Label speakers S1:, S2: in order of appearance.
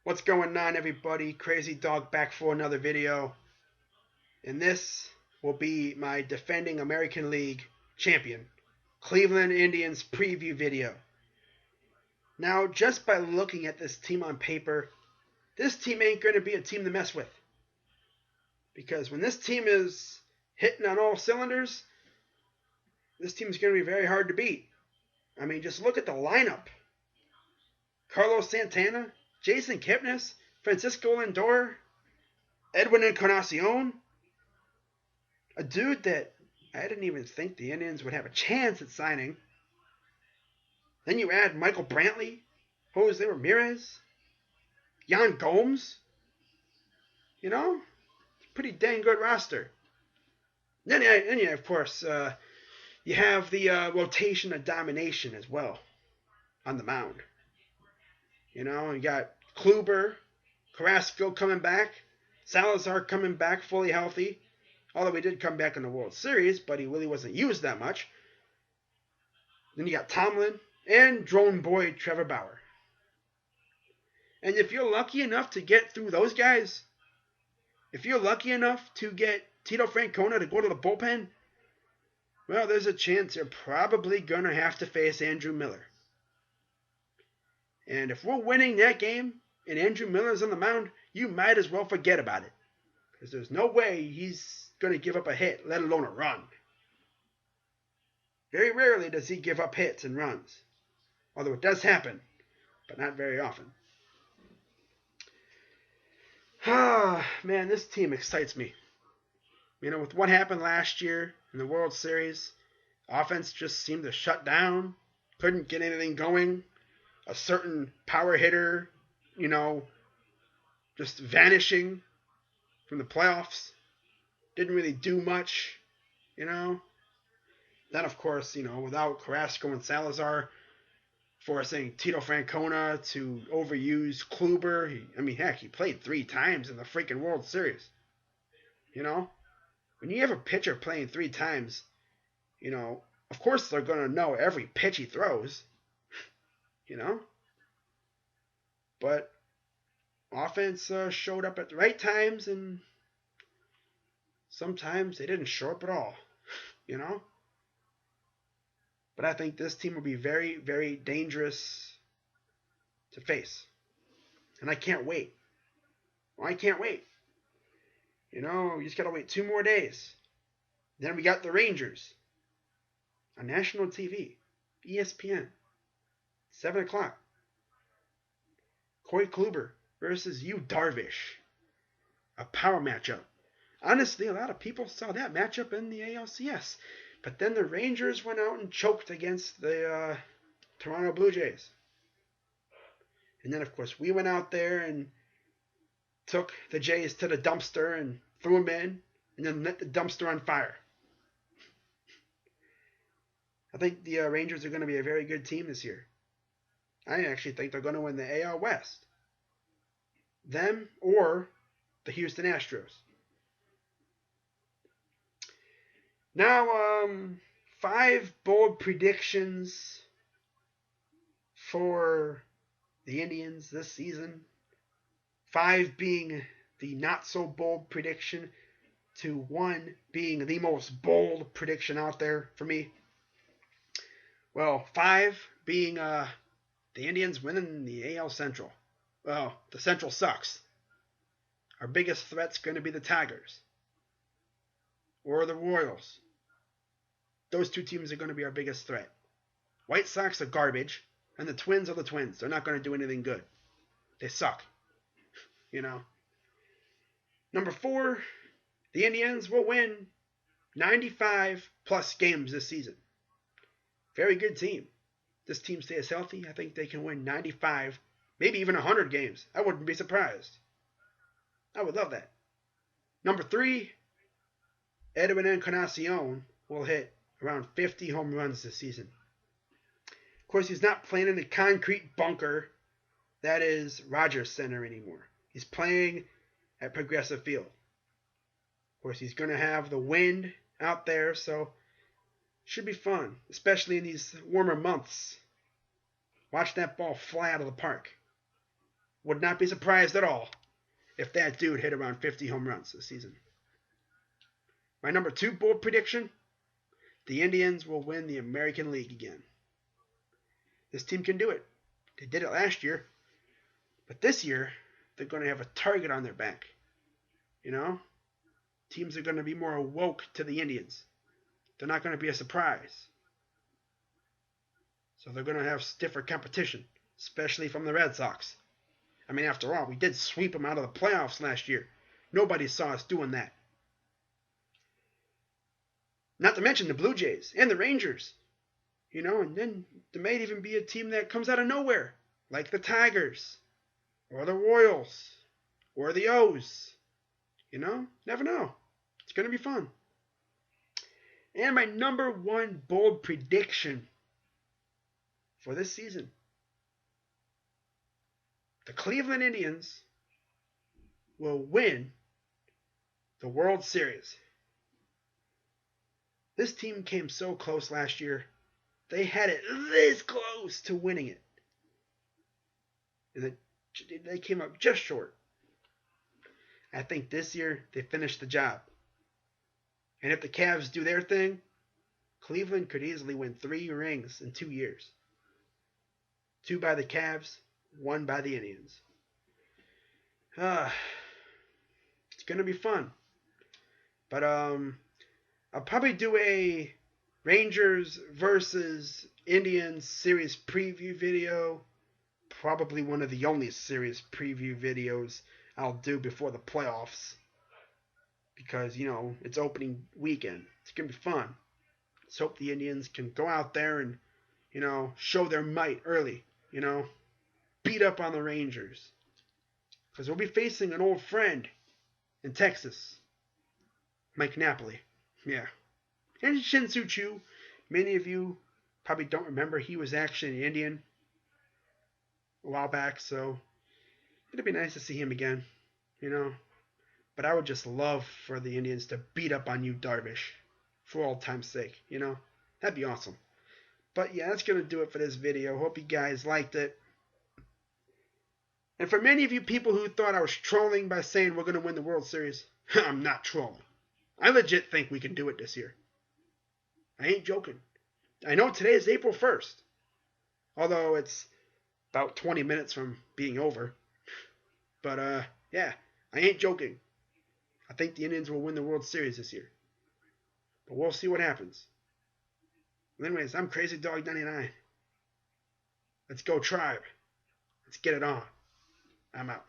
S1: What's going on, everybody? Crazy Dog back for another video. And this will be my defending American League champion, Cleveland Indians preview video. Now, just by looking at this team on paper, this team ain't going to be a team to mess with. Because when this team is hitting on all cylinders, this team is going to be very hard to beat. I mean, just look at the lineup. Carlos Santana, Jason Kipnis, Francisco Lindor, Edwin Encarnacion, a dude that I didn't even think the Indians would have a chance at signing. Then you add Michael Brantley, Jose Ramirez, Yan Gomes. You know, it's a pretty dang good roster. Then you of course, you have the rotation of domination as well on the mound. You know, you got Kluber, Carrasco coming back, Salazar coming back fully healthy. Although he did come back in the World Series, but he really wasn't used that much. Then you got Tomlin and drone boy Trevor Bauer. And if you're lucky enough to get through those guys, if you're lucky enough to get Tito Francona to go to the bullpen, well, there's a chance you're probably going to have to face Andrew Miller. And if we're winning that game and Andrew Miller's on the mound, you might as well forget about it. Because there's no way he's going to give up a hit, let alone a run. Very rarely does he give up hits and runs. Although it does happen, but not very often. Ah, man, this team excites me. You know, with what happened last year in the World Series, offense just seemed to shut down, couldn't get anything going. A certain power hitter, you know, just vanishing from the playoffs. Didn't really do much, you know. Then, of course, you know, without Carrasco and Salazar forcing Tito Francona to overuse Kluber. He played 3 times in the freaking World Series. You know, when you have a pitcher playing 3 times, you know, of course they're going to know every pitch he throws. You know, but offense showed up at the right times, and sometimes they didn't show up at all. You know. But I think this team will be very, very dangerous to face. And I can't wait. Well, I can't wait. You know, you just got to wait 2 more days. Then we got the Rangers on national TV, ESPN, 7 o'clock. Corey Kluber versus Yu Darvish. A power matchup. Honestly, a lot of people saw that matchup in the ALCS. But then the Rangers went out and choked against the Toronto Blue Jays. And then, of course, we went out there and took the Jays to the dumpster and threw them in and then lit the dumpster on fire. I think the Rangers are going to be a very good team this year. I actually think they're going to win the AL West. Them or the Houston Astros. Now, 5 bold predictions for the Indians this season. 5 being the not so bold prediction to 1 being the most bold prediction out there for me. Well, 5 being the Indians winning the AL Central. Well, the Central sucks. Our biggest threat's going to be the Tigers or the Royals. Those 2 teams are going to be our biggest threat. White Sox are garbage, and the Twins are the Twins. They're not going to do anything good. They suck. You know. Number 4, the Indians will win 95 plus games this season. Very good team. This team stays healthy. I think they can win 95, maybe even 100 games. I wouldn't be surprised. I would love that. Number 3, Edwin Encarnacion will hit around 50 home runs this season. Of course, he's not playing in the concrete bunker that is Rogers Center anymore. He's playing at Progressive Field. Of course, he's going to have the wind out there, so should be fun, especially in these warmer months. Watch that ball fly out of the park. Would not be surprised at all if that dude hit around 50 home runs this season. My number 2 bold prediction, the Indians will win the American League again. This team can do it. They did it last year. But this year, they're going to have a target on their back. You know? Teams are going to be more awoke to the Indians. They're not going to be a surprise. So they're going to have stiffer competition, especially from the Red Sox. I mean, after all, we did sweep them out of the playoffs last year. Nobody saw us doing that. Not to mention the Blue Jays and the Rangers. You know, and then there might even be a team that comes out of nowhere, like the Tigers, or the Royals, or the O's. You know, never know. It's going to be fun. And my number 1 bold prediction for this season, the Cleveland Indians will win the World Series. This team came so close last year. They had it this close to winning it. And they came up just short. I think this year they finished the job. And if the Cavs do their thing, Cleveland could easily win 3 rings in 2 years. 2 by the Cavs, 1 by the Indians. It's going to be fun. But I'll probably do a Rangers versus Indians series preview video. Probably one of the only series preview videos I'll do before the playoffs. Because, you know, it's opening weekend. It's going to be fun. Let's hope the Indians can go out there and, you know, show their might early. You know, beat up on the Rangers. Because we'll be facing an old friend in Texas. Mike Napoli. Yeah. And Shin-Soo Choo. Many of you probably don't remember he was actually an Indian a while back, so it'd be nice to see him again, you know. But I would just love for the Indians to beat up on you, Darvish, for old time's sake, you know. That'd be awesome. But yeah, that's going to do it for this video. Hope you guys liked it. And for many of you people who thought I was trolling by saying we're going to win the World Series, I'm not trolling. I legit think we can do it this year. I ain't joking. I know today is April 1st. Although it's about 20 minutes from being over. But, yeah, I ain't joking. I think the Indians will win the World Series this year. But we'll see what happens. Well, anyways, I'm Crazy Dog 99. Let's go Tribe. Let's get it on. I'm out.